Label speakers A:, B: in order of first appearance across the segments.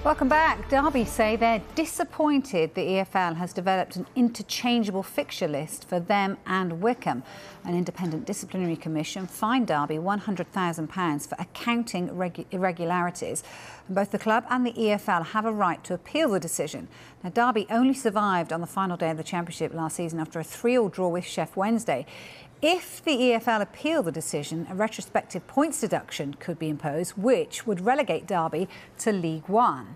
A: Welcome back. Derby say they're disappointed the EFL has developed an interchangeable fixture list for them and Wycombe. An independent disciplinary commission fined Derby £100,000 for accounting irregularities. And both the club and the EFL have a right to appeal the decision. Now, Derby only survived on the final day of the Championship last season after a 3-3 draw with Sheff Wednesday. If the EFL appeal the decision, a retrospective points deduction could be imposed, which would relegate Derby to League One.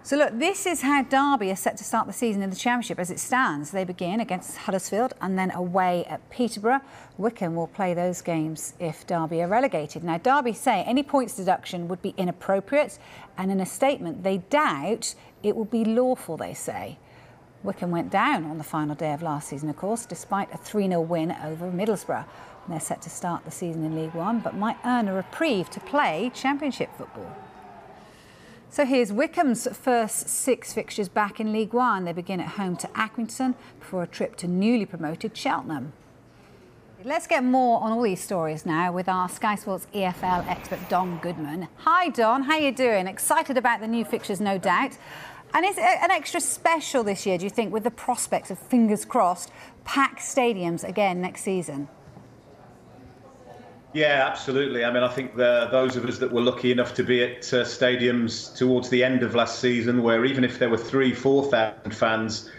A: So look, this is how Derby are set to start the season in the Championship as it stands. They begin against Huddersfield and then away at Peterborough. Wycombe will play those games if Derby are relegated. Now, Derby say any points deduction would be inappropriate, and in a statement they doubt it will be lawful, they say. Wycombe went down on the final day of last season, of course, despite a 3-0 win over Middlesbrough. And they're set to start the season in League One, but might earn a reprieve to play Championship football. So here's Wycombe's first 6 fixtures back in League One. They begin at home to Accrington before a trip to newly promoted Cheltenham. Let's get more on all these stories now with our Sky Sports EFL expert, Don Goodman. Hi, Don. How you doing? Excited about the new fixtures, no doubt. And is it an extra special this year, do you think, with the prospects of, fingers crossed, packed stadiums again next season?
B: Yeah, absolutely. I mean, I think those of us that were lucky enough to be at stadiums towards the end of last season, where even if there were 3,000-4,000 fans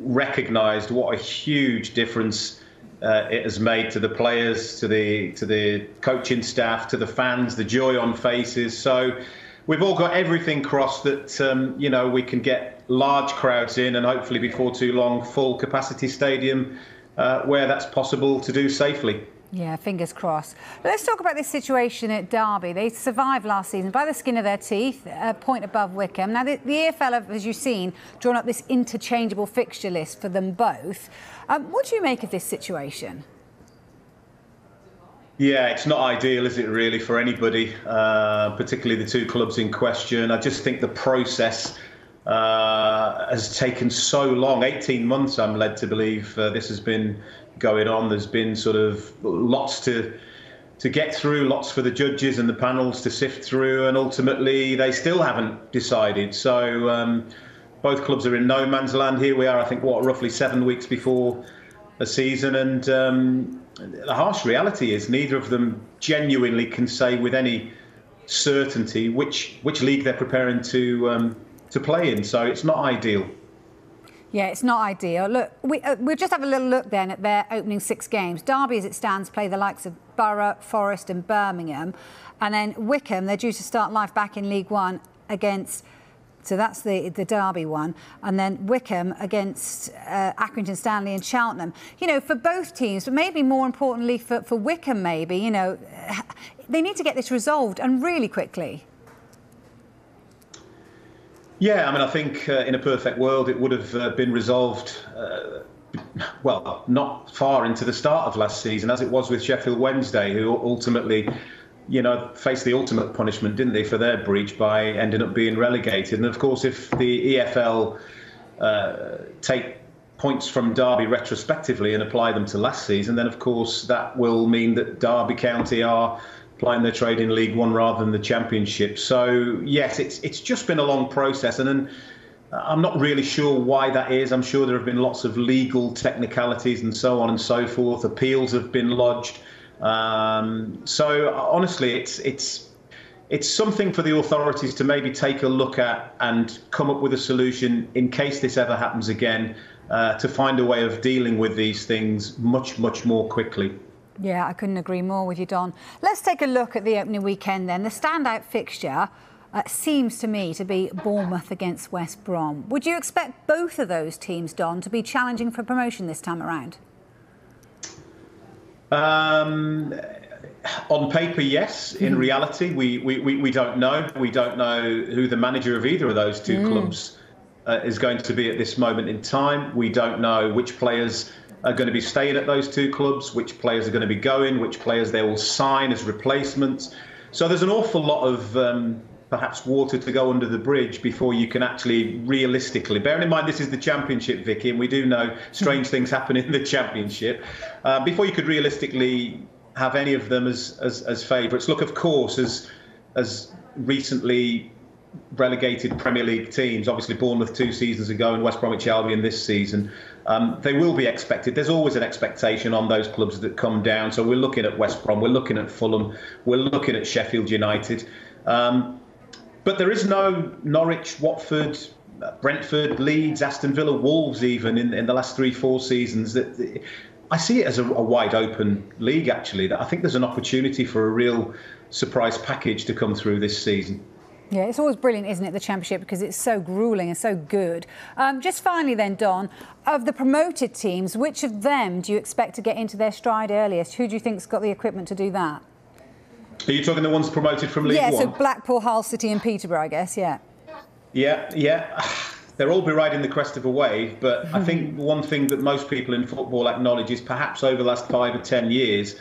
B: recognised what a huge difference it has made to the players, to the coaching staff, to the fans, the joy on faces. So we've all got everything crossed that, we can get large crowds in and hopefully before too long, full capacity stadium where that's possible to do safely.
A: Yeah, fingers crossed. But let's talk about this situation at Derby. They survived last season by the skin of their teeth, a point above Wycombe. Now, the EFL have, as you've seen, drawn up this interchangeable fixture list for them both. What do you make of this situation?
B: Yeah, it's not ideal, is it, really, for anybody, particularly the two clubs in question. I just think the process has taken so long. 18 months, I'm led to believe, this has been going on. There's been sort of lots to get through, lots for the judges and the panels to sift through, and ultimately they still haven't decided. So both clubs are in no man's land. Here we are, I think, roughly 7 weeks before a season, and the harsh reality is neither of them genuinely can say with any certainty which league they're preparing to play in. So it's not ideal.
A: Yeah, it's not ideal. Look, we'll just have a little look then at their opening 6 games. Derby, as it stands, play the likes of Borough, Forest and Birmingham. And then Wycombe, they're due to start life back in League One against... So that's the Derby one. And then Wycombe against Accrington, Stanley and Cheltenham. You know, for both teams, but maybe more importantly for Wycombe, maybe, you know, they need to get this resolved and really quickly.
B: Yeah, I mean, I think in a perfect world it would have been resolved, well, not far into the start of last season, as it was with Sheffield Wednesday, who ultimately, faced the ultimate punishment, didn't they, for their breach by ending up being relegated. And of course, if the EFL take points from Derby retrospectively and apply them to last season, then of course that will mean that Derby County are playing their trade in League One rather than the Championship. So yes, it's just been a long process, and then I'm not really sure why that is. I'm sure there have been lots of legal technicalities and so on and so forth. Appeals have been lodged. So honestly, it's something for the authorities to maybe take a look at and come up with a solution in case this ever happens again, to find a way of dealing with these things much more quickly.
A: Yeah, I couldn't agree more with you, Don. Let's take a look at the opening weekend then. The standout fixture seems to me to be Bournemouth against West Brom. Would you expect both of those teams, Don, to be challenging for promotion this time around?
B: On paper, yes. In reality, we don't know. We don't know who the manager of either of those two clubs is going to be at this moment in time. We don't know which players are going to be staying at those two clubs, which players are going to be going, which players they will sign as replacements. So there's an awful lot of perhaps water to go under the bridge before you can actually realistically, bearing in mind this is the Championship, Vicky, and we do know strange things happen in the Championship, before you could realistically have any of them as favourites. Look, of course, as recently relegated Premier League teams, obviously Bournemouth 2 seasons ago and West Bromwich Albion this season, they will be expected. There's always an expectation on those clubs that come down. So we're looking at West Brom, we're looking at Fulham, we're looking at Sheffield United. But there is no Norwich, Watford, Brentford, Leeds, Aston Villa, Wolves even in the last 3-4 seasons. I see it as a wide open league, actually. I think there's an opportunity for a real surprise package to come through this season.
A: Yeah, it's always brilliant, isn't it, the Championship, because it's so gruelling and so good. Just finally then, Don, of the promoted teams, which of them do you expect to get into their stride earliest? Who do you think's got the equipment to do that?
B: Are you talking the ones promoted from League One?
A: Yeah, so Blackpool, Hull City and Peterborough, I guess, yeah.
B: Yeah. They'll all be riding the crest of a wave, but I think one thing that most people in football acknowledge is perhaps over the last 5 or 10 years,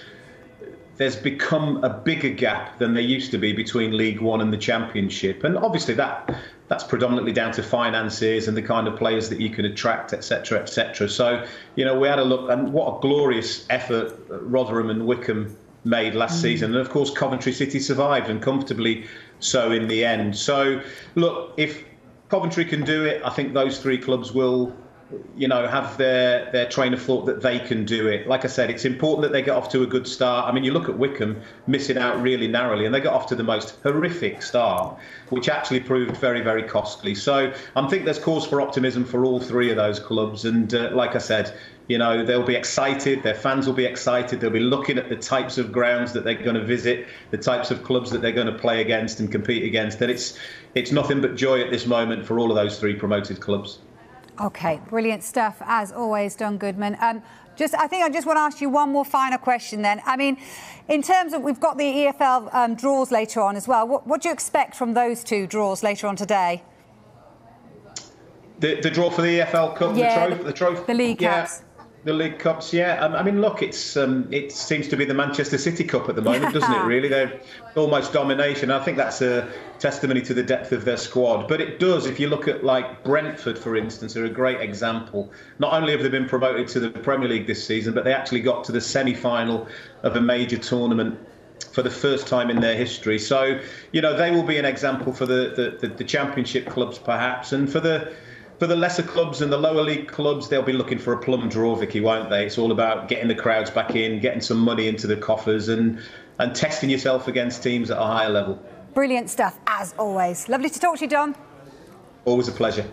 B: there's become a bigger gap than there used to be between League One and the Championship. And obviously that's predominantly down to finances and the kind of players that you can attract, etc., etc. So, we had a look, and what a glorious effort Rotherham and Wycombe made last season. And of course, Coventry City survived, and comfortably so in the end. So, look, if Coventry can do it, I think those 3 clubs will, have their train of thought that they can do it. Like I said, it's important that they get off to a good start. I mean, you look at Wycombe missing out really narrowly, and they got off to the most horrific start, which actually proved very, very costly. So I think there's cause for optimism for all 3 of those clubs. And like I said, they'll be excited, their fans will be excited, they'll be looking at the types of grounds that they're going to visit, the types of clubs that they're going to play against and compete against. And it's nothing but joy at this moment for all of those 3 promoted clubs.
A: OK, brilliant stuff, as always, Don Goodman. I think I just want to ask you one more final question then. I mean, in terms of, we've got the EFL draws later on as well. What do you expect from those 2 draws later on today?
B: The draw for the EFL Cup, the trophy?
A: The League Cups.
B: The League Cups, yeah. I mean, look, it seems to be the Manchester City Cup at the moment, doesn't it, really? They're almost domination. I think that's a testimony to the depth of their squad. But it does, if you look at, like, Brentford, for instance, are a great example. Not only have they been promoted to the Premier League this season, but they actually got to the semi-final of a major tournament for the first time in their history. So, they will be an example for the Championship clubs, perhaps, and for the lesser clubs and the lower league clubs, they'll be looking for a plum draw, Vicky, won't they? It's all about getting the crowds back in, getting some money into the coffers and testing yourself against teams at a higher level.
A: Brilliant stuff, as always. Lovely to talk to you, Don.
B: Always a pleasure.